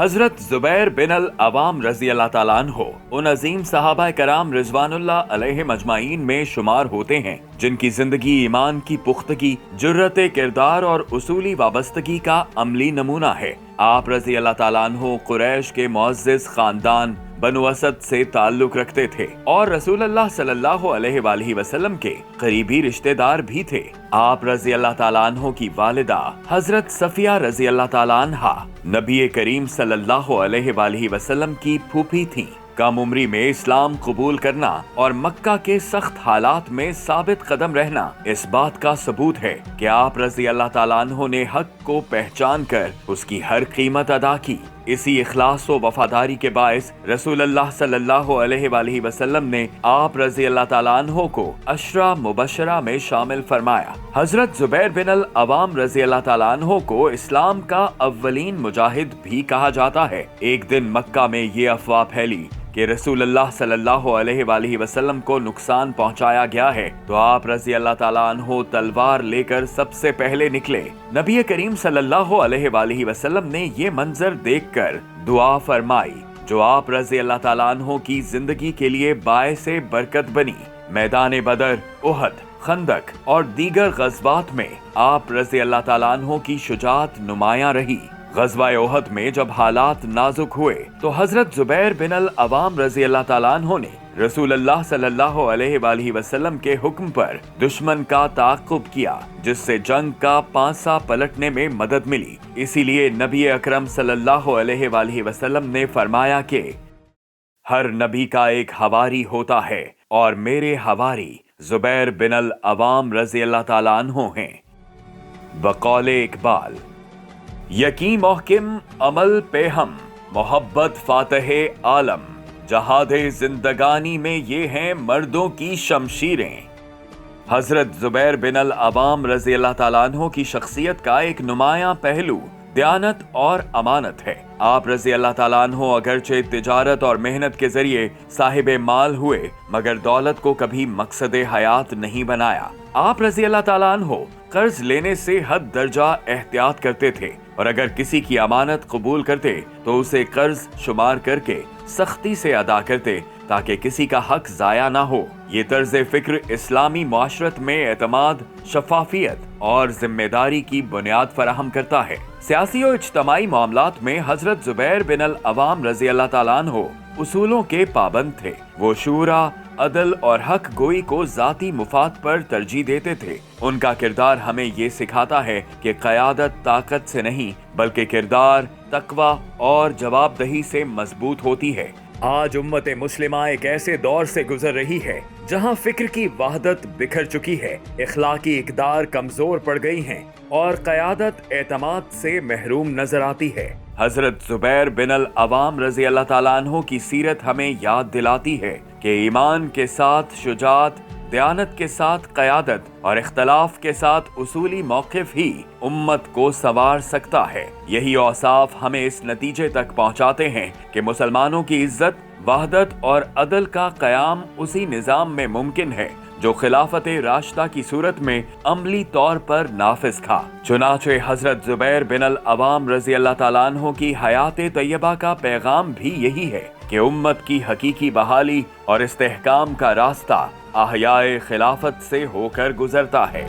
حضرت زبیر بن العوام رضی اللہ تعالیٰ عنہ ان عظیم صحابہ کرام رضوان اللہ علیہ مجمعین میں شمار ہوتے ہیں جن کی زندگی ایمان کی پختگی، جرت کردار اور اصولی وابستگی کا عملی نمونہ ہے۔ آپ رضی اللہ تعالیٰ عنہ قریش کے معزز خاندان بنو اسد سے تعلق رکھتے تھے اور رسول اللہ صلی اللہ علیہ وآلہ وسلم کے قریبی رشتہ دار بھی تھے۔ آپ رضی اللہ تعالیٰ عنہ کی والدہ حضرت صفیہ رضی اللہ تعالیٰ عنہا نبی کریم صلی اللہ علیہ وآلہ وسلم کی پھوپھی تھیں۔ کم عمری میں اسلام قبول کرنا اور مکہ کے سخت حالات میں ثابت قدم رہنا اس بات کا ثبوت ہے کہ آپ رضی اللہ تعالیٰ عنہ نے حق کو پہچان کر اس کی ہر قیمت ادا کی۔ اسی اخلاص و وفاداری کے باعث رسول اللہ صلی اللہ علیہ وآلہ وسلم نے آپ رضی اللہ تعالیٰ عنہ کو عشرہ مبشرہ میں شامل فرمایا۔ حضرت زبیر بن العوام رضی اللہ تعالیٰ عنہ کو اسلام کا اولین مجاہد بھی کہا جاتا ہے۔ ایک دن مکہ میں یہ افواہ پھیلی کہ رسول اللہ صلی اللہ علیہ وآلہ وسلم کو نقصان پہنچایا گیا ہے تو آپ رضی اللہ تعالیٰ عنہ تلوار لے کر سب سے پہلے نکلے۔ نبی کریم صلی اللہ علیہ وآلہ وسلم نے یہ منظر دیکھ کر دعا فرمائی جو آپ رضی اللہ تعالیٰ عنہ کی زندگی کے لیے باعث برکت بنی۔ میدان بدر، احد، خندق اور دیگر غزوات میں آپ رضی اللہ تعالیٰ عنہ کی شجاعت نمایاں رہی۔ غزوہ احد میں جب حالات نازک ہوئے تو حضرت زبیر بن العوام رضی اللہ تعالیٰ عنہ نے رسول اللہ صلی اللہ علیہ وآلہ وسلم کے حکم پر دشمن کا تعاقب کیا جس سے جنگ کا پانسا پلٹنے میں مدد ملی۔ اسی لیے نبی اکرم صلی اللہ علیہ وآلہ وسلم نے فرمایا کہ ہر نبی کا ایک حواری ہوتا ہے اور میرے حواری زبیر بن العوام رضی اللہ تعالیٰ عنہ ہیں۔ بقول اقبال، یقین محکم عمل پہ ہم، محبت فاتح عالم، جہاد زندگانی میں یہ ہیں مردوں کی شمشیریں۔ حضرت زبیر بن العوام رضی اللہ تعالیٰ عنہ کی شخصیت کا ایک نمایاں پہلو دیانت اور امانت ہے۔ آپ رضی اللہ تعالیٰ عنہ اگرچہ تجارت اور محنت کے ذریعے صاحب مال ہوئے مگر دولت کو کبھی مقصد حیات نہیں بنایا۔ آپ رضی اللہ تعالیٰ عنہ قرض لینے سے حد درجہ احتیاط کرتے تھے اور اگر کسی کی امانت قبول کرتے تو اسے قرض شمار کر کے سختی سے ادا کرتے تاکہ کسی کا حق ضائع نہ ہو۔ یہ طرز فکر اسلامی معاشرت میں اعتماد، شفافیت اور ذمہ داری کی بنیاد فراہم کرتا ہے۔ سیاسی و اجتماعی معاملات میں حضرت زبیر بن العوام رضی اللہ تعالیٰ عنہ اصولوں کے پابند تھے۔ وہ شورا، عدل اور حق گوئی کو ذاتی مفاد پر ترجیح دیتے تھے۔ ان کا کردار ہمیں یہ سکھاتا ہے کہ قیادت طاقت سے نہیں بلکہ کردار، تقوی اور جواب دہی سے مضبوط ہوتی ہے۔ آج امت مسلمہ ایک ایسے دور سے گزر رہی ہے جہاں فکر کی وحدت بکھر چکی ہے، اخلاقی اقدار کمزور پڑ گئی ہیں اور قیادت اعتماد سے محروم نظر آتی ہے۔ حضرت زبیر بن العوام رضی اللہ تعالیٰ عنہ کی سیرت ہمیں یاد دلاتی ہے کہ ایمان کے ساتھ شجاعت، دیانت کے ساتھ قیادت اور اختلاف کے ساتھ اصولی موقف ہی امت کو سنوار سکتا ہے۔ یہی اوصاف ہمیں اس نتیجے تک پہنچاتے ہیں کہ مسلمانوں کی عزت، وحدت اور عدل کا قیام اسی نظام میں ممکن ہے جو خلافت راشدہ کی صورت میں عملی طور پر نافذ تھا۔ چنانچہ حضرت زبیر بن العوام رضی اللہ تعالیٰ عنہ کی حیات طیبہ کا پیغام بھی یہی ہے کہ امت کی حقیقی بحالی اور استحکام کا راستہ احیاء خلافت سے ہو کر گزرتا ہے۔